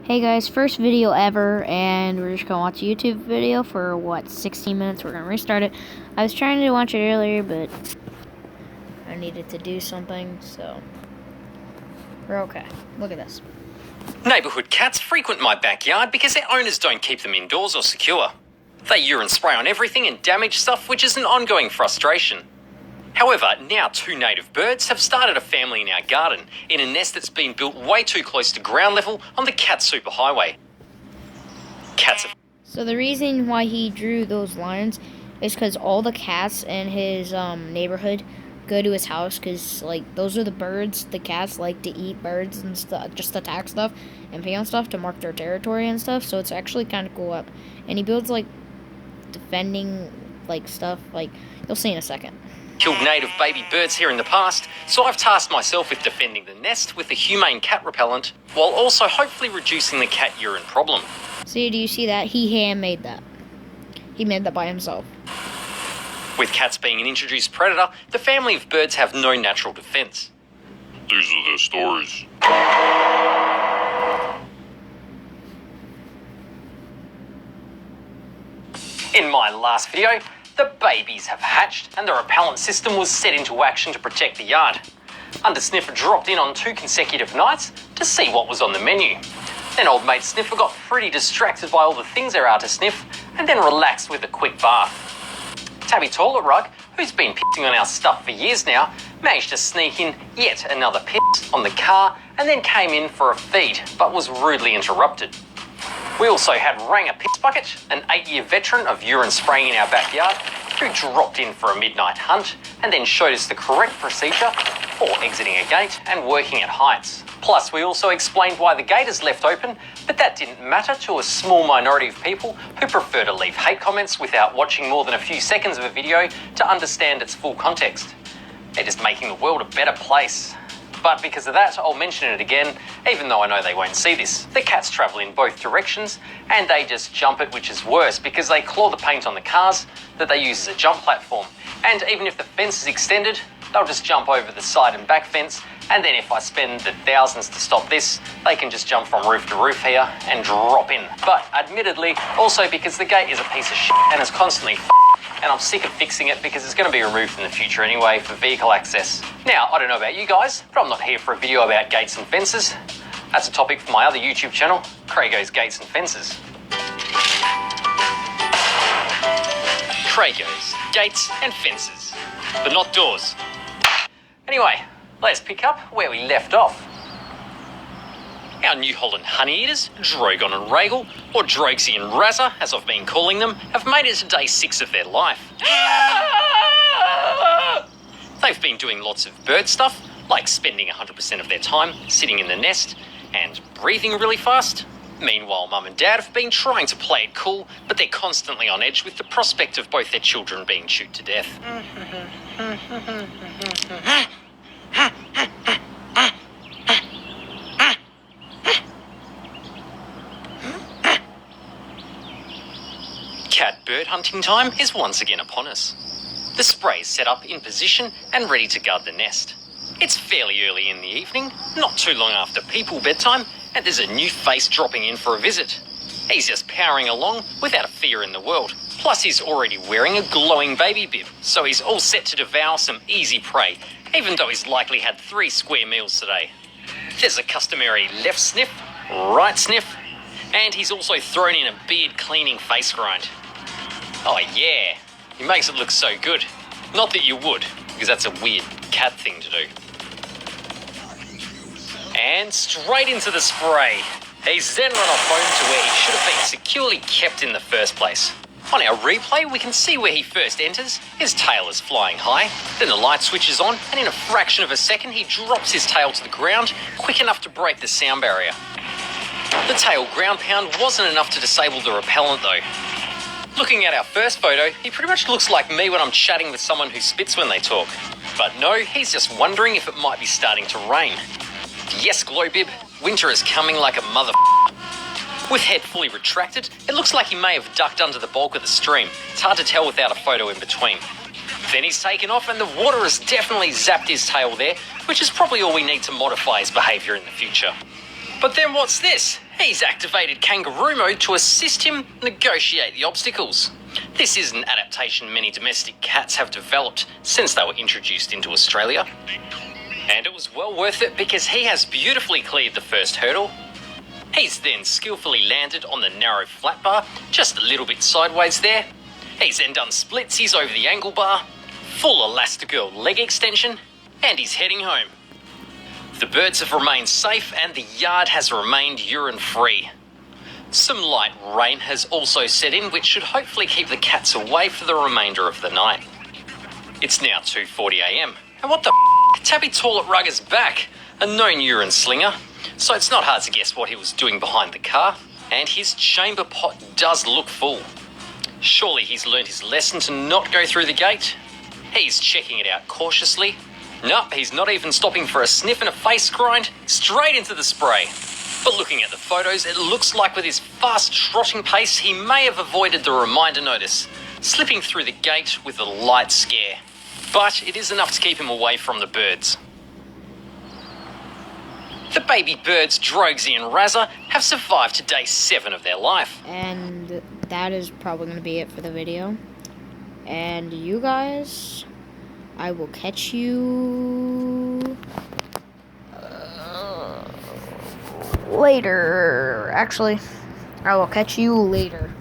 Hey guys, first video ever, and we're just gonna watch a YouTube video for 16 minutes. We're gonna restart it. I was trying to watch it earlier, but I needed to do something, so we're okay. Look at this. Neighbourhood cats frequent my backyard because their owners don't keep them indoors or secure. They urine spray on everything and damage stuff, which is an ongoing frustration. However, now two native birds have started a family in our garden, in a nest that's been built way too close to ground level on the Cat Superhighway. Cats have... So the reason why he drew those lines is because all the cats in his neighborhood go to his house, because those are the birds. The cats like to eat birds and stuff, just attack stuff and pee on stuff to mark their territory and stuff. So it's actually kind of cool up. And he builds defending stuff. You'll see in a second. Killed native baby birds here in the past, so I've tasked myself with defending the nest with a humane cat repellent, while also hopefully reducing the cat urine problem. See, do you see that? He handmade that. He made that by himself. With cats being an introduced predator, the family of birds have no natural defence. These are their stories. In my last video, the babies have hatched and the repellent system was set into action to protect the yard. Undersniffer dropped in on 2 consecutive nights to see what was on the menu. Then old mate Sniffer got pretty distracted by all the things there are to sniff and then relaxed with a quick bath. Tabby Toilet Rug, who's been pissing on our stuff for years now, managed to sneak in yet another piss on the car and then came in for a feed, but was rudely interrupted. We also had Ranger Piss Bucket, an 8-year veteran of urine spraying in our backyard, who dropped in for a midnight hunt and then showed us the correct procedure for exiting a gate and working at heights. Plus, we also explained why the gate is left open, but that didn't matter to a small minority of people who prefer to leave hate comments without watching more than a few seconds of a video to understand its full context. They're just making the world a better place. But because of that, I'll mention it again, even though I know they won't see this. The cats travel in both directions, and they just jump it, which is worse, because they claw the paint on the cars that they use as a jump platform. And even if the fence is extended, they'll just jump over the side and back fence, and then if I spend the thousands to stop this, they can just jump from roof to roof here and drop in. But admittedly, also because the gate is a piece of shit and is constantly and I'm sick of fixing it because it's going to be removed in the future anyway for vehicle access. Now, I don't know about you guys, but I'm not here for a video about gates and fences. That's a topic for my other YouTube channel, Craigo's Gates and Fences. Craigo's Gates and Fences, but not doors. Anyway, let's pick up where we left off. Our New Holland Honeyeaters, Drogon and Rhaegal, or Drogsy and Razza, as I've been calling them, have made it to day 6 of their life. They've been doing lots of bird stuff, like spending 100% of their time sitting in the nest and breathing really fast. Meanwhile, Mum and Dad have been trying to play it cool, but they're constantly on edge with the prospect of both their children being chewed to death. Cat bird hunting time is once again upon us. The spray is set up in position and ready to guard the nest. It's fairly early in the evening, not too long after people bedtime, and there's a new face dropping in for a visit. He's just powering along without a fear in the world. Plus he's already wearing a glowing baby bib, so he's all set to devour some easy prey, even though he's likely had 3 square meals today. There's a customary left sniff, right sniff, and he's also thrown in a beard cleaning face grind. Oh yeah, he makes it look so good. Not that you would, because that's a weird cat thing to do. And straight into the spray. He's then run off home to where he should have been securely kept in the first place. On our replay, we can see where he first enters. His tail is flying high. Then the light switches on, and in a fraction of a second, he drops his tail to the ground, quick enough to break the sound barrier. The tail ground pound wasn't enough to disable the repellent though. Looking at our first photo, he pretty much looks like me when I'm chatting with someone who spits when they talk. But no, he's just wondering if it might be starting to rain. Yes, Glowbib, winter is coming like a mother. With head fully retracted, it looks like he may have ducked under the bulk of the stream. It's hard to tell without a photo in between. Then he's taken off and the water has definitely zapped his tail there, which is probably all we need to modify his behaviour in the future. But then what's this? He's activated kangaroo mode to assist him negotiate the obstacles. This is an adaptation many domestic cats have developed since they were introduced into Australia. And it was well worth it because he has beautifully cleared the first hurdle. He's then skillfully landed on the narrow flat bar, just a little bit sideways there. He's then done splitsies over the angle bar, full Elastigirl leg extension, and he's heading home. The birds have remained safe and the yard has remained urine-free. Some light rain has also set in, which should hopefully keep the cats away for the remainder of the night. It's now 2:40 AM, and what the Tabby Toilet Rug is back, a known urine slinger, so it's not hard to guess what he was doing behind the car, and his chamber pot does look full. Surely he's learned his lesson to not go through the gate. He's checking it out cautiously. Nope, he's not even stopping for a sniff and a face grind, straight into the spray. But looking at the photos, it looks like with his fast trotting pace, he may have avoided the reminder notice, slipping through the gate with a light scare. But it is enough to keep him away from the birds. The baby birds, Drogsy and Razza, have survived to day 7 of their life. And that is probably going to be it for the video. And you guys, I will catch you later. Actually, I will catch you later.